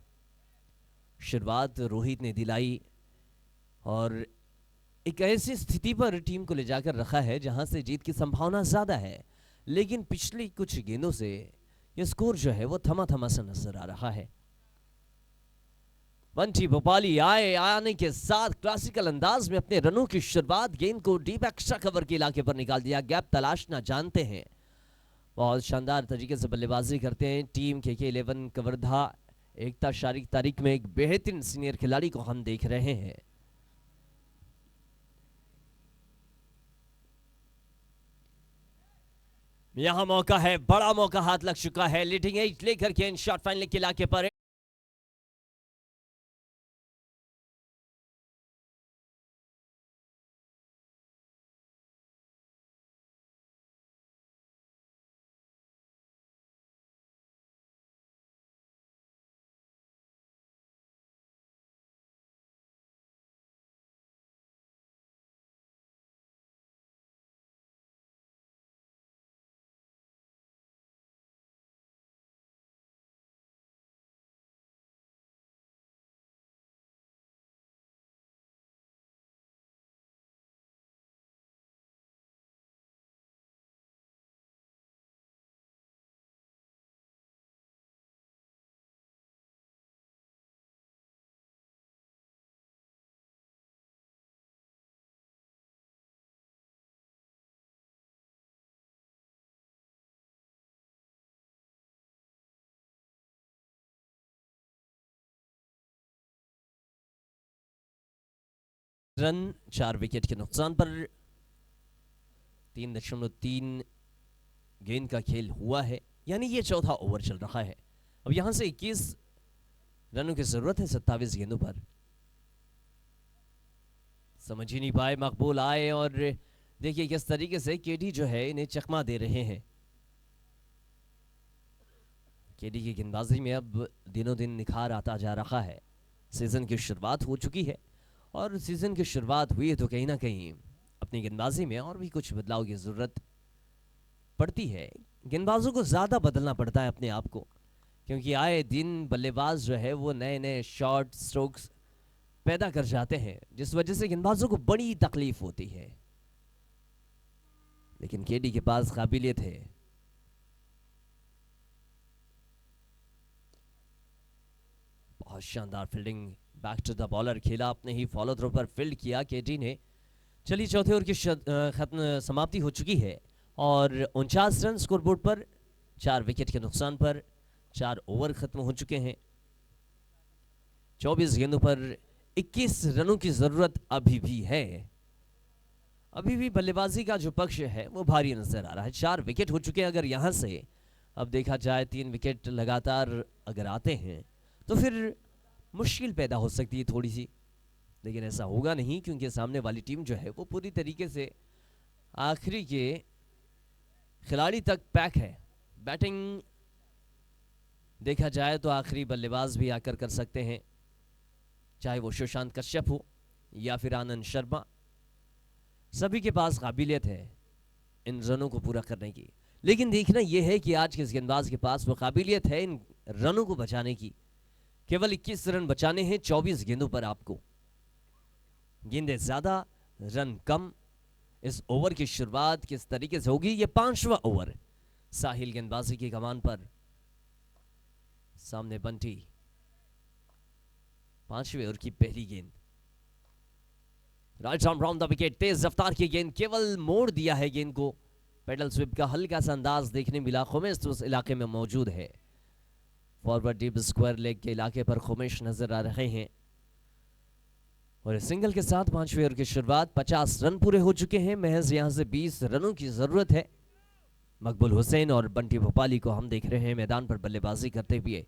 शुरुआत रोहित ने दिलाई और एक ऐसी स्थिति पर टीम को ले जाकर रखा है जहां से जीत की संभावना ज्यादा है, लेकिन पिछली कुछ गेंदों से यह स्कोर जो है वो थमा थमा सा नजर आ रहा है। बंटी भोपाली आने के साथ क्लासिकल अंदाज में अपने रनों की शुरुआत, गेंद को डीप एक्स्ट्रा कवर के इलाके पर निकाल दिया, गैप तलाशना जानते हैं, बहुत शानदार तरीके से बल्लेबाजी करते हैं टीम KK11 कवर्धा। एकता शारिक तारीख में एक बेहतरीन सीनियर खिलाड़ी को हम देख रहे हैं। यहां मौका है, बड़ा मौका हाथ लग चुका है, लीडिंग एज लेकर के शॉट फाइनल के इलाके पर रन 4 विकेट के नुकसान पर 3.3 गेंद का खेल हुआ है, यानी ये चौथा ओवर चल रहा है। अब यहां से 21 रनों की जरूरत है 27 गेंदों पर। समझ ही नहीं पाए, मकबूल आए और देखिए किस तरीके से केडी जो है इन्हें चकमा दे रहे हैं। केडी की गेंदबाजी में अब दिनों दिन निखार आता जा रहा है। सीजन की शुरुआत हो चुकी है और सीजन की शुरुआत हुई है तो कहीं ना कहीं अपनी गेंदबाजी में और भी कुछ बदलाव की जरूरत पड़ती है। गेंदबाजों को ज्यादा बदलना पड़ता है अपने आप को, क्योंकि आए दिन बल्लेबाज जो है वो नए नए शॉर्ट स्ट्रोक्स पैदा कर जाते हैं, जिस वजह से गेंदबाजों को बड़ी तकलीफ होती है। लेकिन केडी के पास काबिलियत है। बहुत शानदार fielding, back to the bowler खेला, अपने ही फॉलो थ्रो पर फील्ड किया केडी ने। चलिए चौथे ओवर की खत्म समाप्ति हो चुकी है और 49 रन स्कोरबोर्ड पर 4 विकेट के नुकसान पर 4 ओवर खत्म हो चुके हैं। 24 गेंदों पर 21 रनों की जरूरत अभी भी है। अभी भी बल्लेबाजी का जो पक्ष है वो भारी नजर आ रहा है। 4 विकेट हो चुके हैं। अगर यहां से अब देखा जाए 3 विकेट लगातार अगर आते हैं तो फिर मुश्किल पैदा हो सकती है थोड़ी सी, लेकिन ऐसा होगा नहीं क्योंकि सामने वाली टीम जो है वो पूरी तरीके से आखिरी के खिलाड़ी तक पैक है। बैटिंग देखा जाए तो आखिरी बल्लेबाज भी आकर कर सकते हैं, चाहे वो सुशांत कश्यप हो या फिर आनंद शर्मा। सभी के पास काबिलियत है इन रनों को पूरा करने की, लेकिन देखना यह है कि आज के इस गेंदबाज के पास वो काबिलियत है इन रनों को बचाने की। केवल 21 रन बचाने हैं 24 गेंदों पर आपको। गेंदें ज्यादा, रन कम। इस ओवर की शुरुआत किस तरीके से होगी? ये 5वां ओवर। साहिल गेंदबाजी की कमान पर, सामने बंटी। 5वें ओवर की पहली गेंद, right arm round the wicket, तेज रफ्तार की गेंद, केवल मोड़ दिया है गेंद को। पेडल स्विप का हल्का सा अंदाज देखने मिला। खुमैश तो उस इलाके में मौजूद है। फॉरवर्ड डीप स्क्वायर लेग के इलाके पर खुमैश नजर आ रहे हैं और सिंगल के साथ 5वें ओवर की शुरुआत। 50 रन पूरे हो चुके हैं। महज यहां से 20 रनों की जरूरत है। मकबूल हुसैन और बंटी भोपाली को हम देख रहे हैं मैदान पर बल्लेबाजी करते हुए।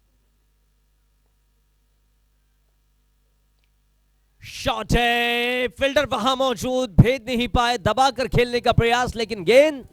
शॉट है, फील्डर वहां मौजूद, भेद नहीं पाए, दबाकर खेलने का प्रयास, लेकिन गेंद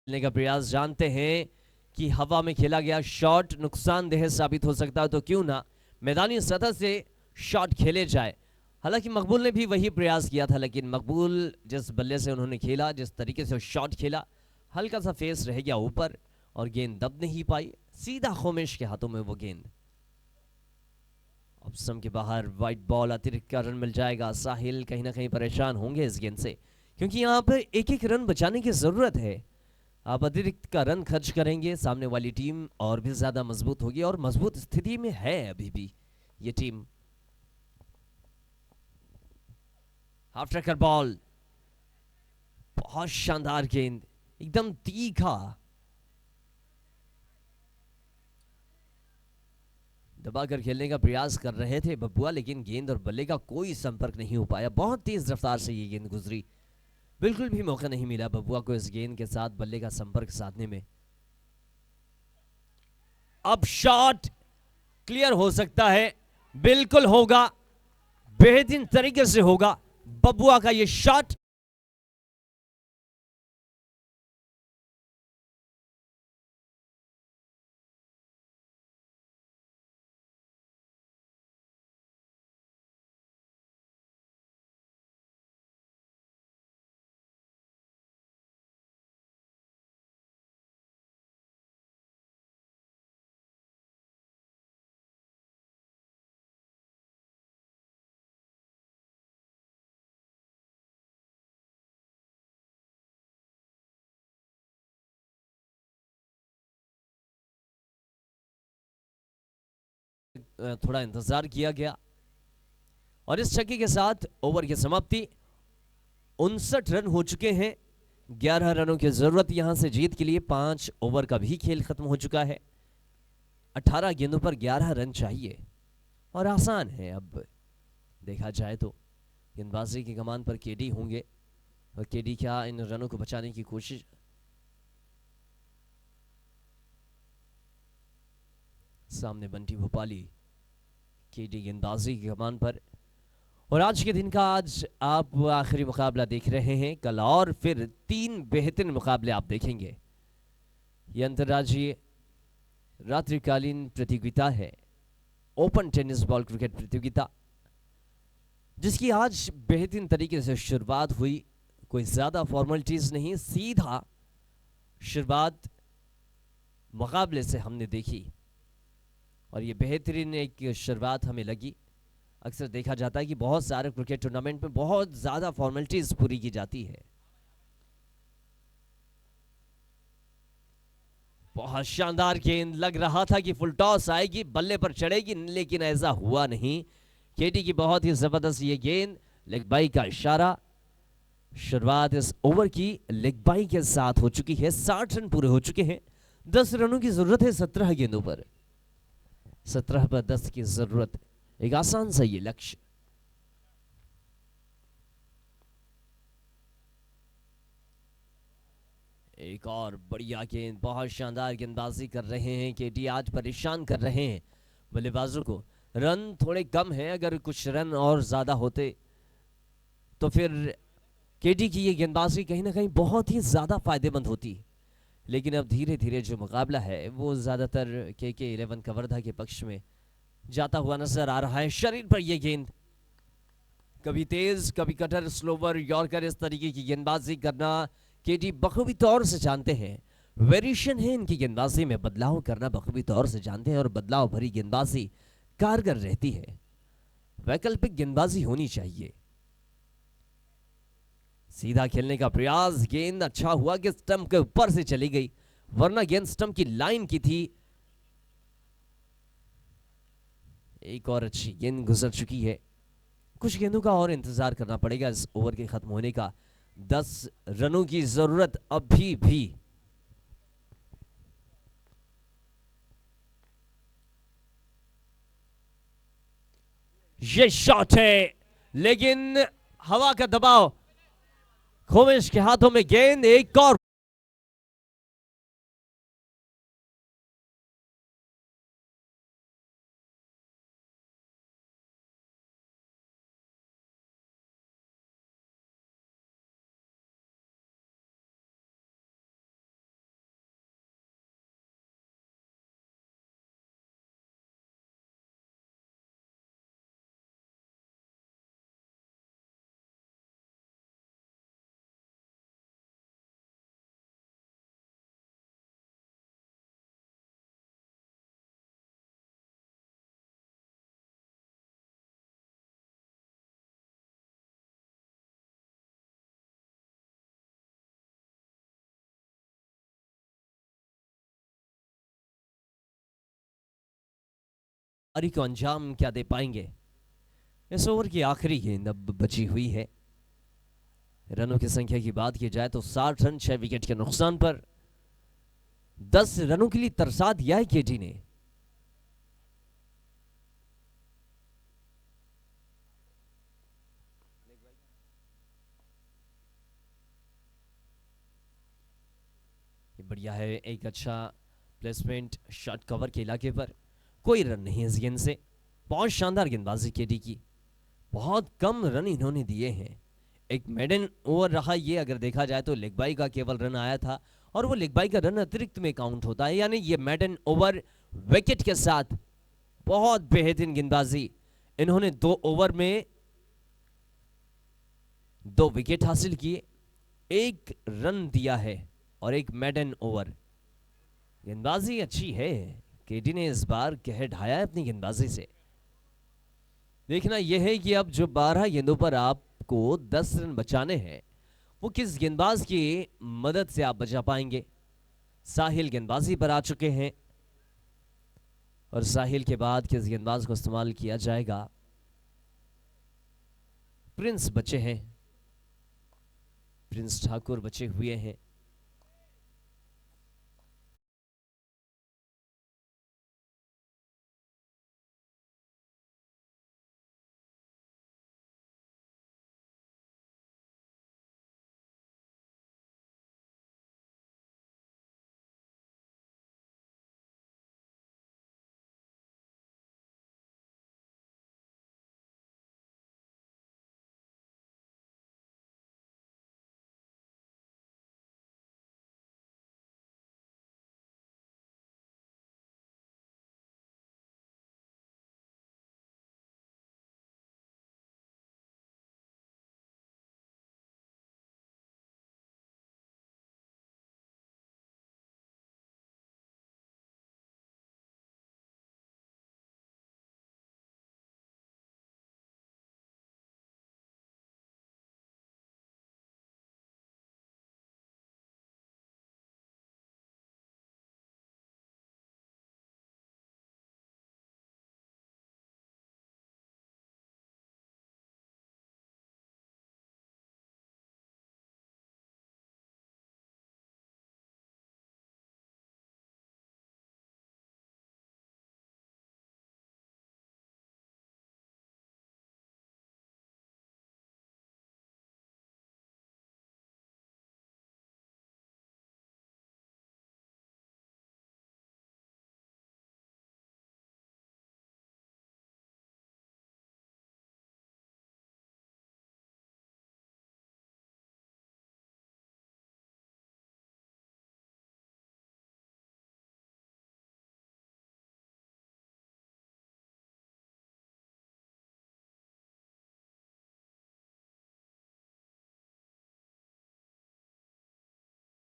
खेलने का प्रयास, जानते हैं कि हवा में खेला गया शॉट नुकसानदेह साबित हो सकता है, तो क्यों ना मैदानी सतह से शॉट खेले जाए। हालांकि मकबूल ने भी वही प्रयास किया था, लेकिन मकबूल जिस बल्ले से उन्होंने खेला, जिस तरीके से शॉट खेला, हल्का सा फेस रह गया ऊपर और गेंद दब नहीं पाई। सीधा खुमैश के हाथों में वो गेंद। ऑप्शन के बाहर वाइट बॉल, अतिरिक्त का रन मिल जाएगा। साहिल कहीं ना कहीं परेशान होंगे इस गेंद से, क्योंकि यहां पर एक एक रन बचाने की जरूरत है। आप अतिरिक्त का रन खर्च करेंगे, सामने वाली टीम और भी ज्यादा मजबूत होगी और मजबूत स्थिति में है अभी भी ये टीम। हाफ ट्रैकर बॉल, बहुत शानदार गेंद, एकदम तीखा, दबाकर खेलने का प्रयास कर रहे थे बब्बुआ, लेकिन गेंद और बल्ले का कोई संपर्क नहीं हो पाया। बहुत तेज रफ्तार से ये गेंद गुजरी, बिल्कुल भी मौका नहीं मिला बब्बुआ को इस गेंद के साथ बल्ले का संपर्क साधने में। अब शॉट क्लियर हो सकता है, बिल्कुल होगा, बेहतरीन तरीके से होगा बब्बुआ का ये शॉट। थोड़ा इंतजार किया गया और इस छक्के के साथ ओवर की समाप्ति। 59 रन हो चुके हैं, 11 रनों की जरूरत यहां से जीत के लिए। 5 ओवर का भी खेल खत्म हो चुका है, 18 गेंदों पर 11 रन चाहिए और आसान है। अब देखा जाए तो गेंदबाजी की कमान पर केडी होंगे और केडी क्या इन रनों को बचाने की कोशिश। सामने बंटी भोपाली, केडी गेंदबाजी की कमान पर। और आज के दिन का आज आप आखिरी मुकाबला देख रहे हैं, कल और फिर 3 बेहतरीन मुकाबले आप देखेंगे। यह अंतर्राज्यीय रात्रिकालीन प्रतियोगिता है, ओपन टेनिस बॉल क्रिकेट प्रतियोगिता, जिसकी आज बेहतरीन तरीके से शुरुआत हुई। कोई ज्यादा फॉर्मेलिटीज नहीं, सीधा शुरुआत मुकाबले से हमने देखी और ये बेहतरीन एक शुरुआत हमें लगी। अक्सर देखा जाता है कि बहुत सारे क्रिकेट टूर्नामेंट में बहुत ज्यादा फॉर्मेलिटीज पूरी की जाती है। बहुत शानदार गेंद, लग रहा था कि फुल टॉस आएगी, बल्ले पर चढ़ेगी, लेकिन ऐसा हुआ नहीं। केडी की बहुत ही जबरदस्त ये गेंद, लेग बाई का इशारा। शुरुआत इस ओवर की लेग बाई के साथ हो चुकी है। 60 रन पूरे हो चुके हैं, 10 रनों की जरूरत है 17 गेंदों पर। 17 पर 10 की जरूरत, एक आसान सा ये लक्ष्य। एक और बढ़िया गेंद, बहुत शानदार गेंदबाजी कर रहे हैं केडी, आज परेशान कर रहे हैं बल्लेबाजों को। रन थोड़े कम हैं, अगर कुछ रन और ज्यादा होते तो फिर केडी की ये गेंदबाजी कहीं ना कहीं बहुत ही ज्यादा फायदेमंद होती। लेकिन अब धीरे धीरे जो मुकाबला है वो ज्यादातर के 11 कवर्धा के पक्ष में जाता हुआ नजर आ रहा है। शरीर पर यह गेंद, कभी तेज कभी कटर, स्लोवर, यॉर्कर, इस तरीके की गेंदबाजी करना केडी बखूबी तौर से जानते हैं। वेरिएशन है इनकी गेंदबाजी में, बदलाव करना बखूबी तौर से जानते हैं और बदलाव भरी गेंदबाजी कारगर रहती है। वैकल्पिक गेंदबाजी होनी चाहिए। सीधा खेलने का प्रयास, गेंद अच्छा हुआ कि स्टंप के ऊपर से चली गई, वरना गेंद स्टंप की लाइन की थी। एक और अच्छी गेंद गुजर चुकी है, कुछ गेंदों का और इंतजार करना पड़ेगा इस ओवर के खत्म होने का। 10 रनों की जरूरत अभी भी। ये शॉट है, लेकिन हवा का दबाव, खोमेश के हाथों में गेंद। एक और पारी को अंजाम क्या दे पाएंगे। इस ओवर की आखिरी गेंद अब बची हुई है। रनों की संख्या की बात की जाए तो 60 रन 6 विकेट के नुकसान पर 10 रनों के लिए तरसा दिया है केटी ने। ये बढ़िया है, एक अच्छा प्लेसमेंट शॉट कवर के इलाके पर, कोई रन नहीं इस गेंद से। बहुत शानदार गेंदबाजी केटी की, बहुत कम रन इन्होंने दिए हैं। एक मेडन ओवर रहा ये, अगर देखा जाए तो लेग बाई का केवल रन आया था और वो लेग बाई का रन अतिरिक्त में काउंट होता है, यानी ये मेडन ओवर विकेट के साथ बहुत बेहतरीन गेंदबाजी। इन्होंने 2 ओवर में 2 विकेट हासिल किए, 1 रन दिया है और 1 मेडन ओवर। गेंदबाजी अच्छी है, केटी ने इस बार कह ढाया है अपनी गेंदबाजी से। देखना यह है कि अब जो 12 गेंदों पर आपको 10 रन बचाने हैं वो किस गेंदबाज की मदद से आप बचा पाएंगे। साहिल गेंदबाजी पर आ चुके हैं और साहिल के बाद किस गेंदबाज को इस्तेमाल किया जाएगा। प्रिंस बचे हैं, प्रिंस ठाकुर बचे हुए हैं।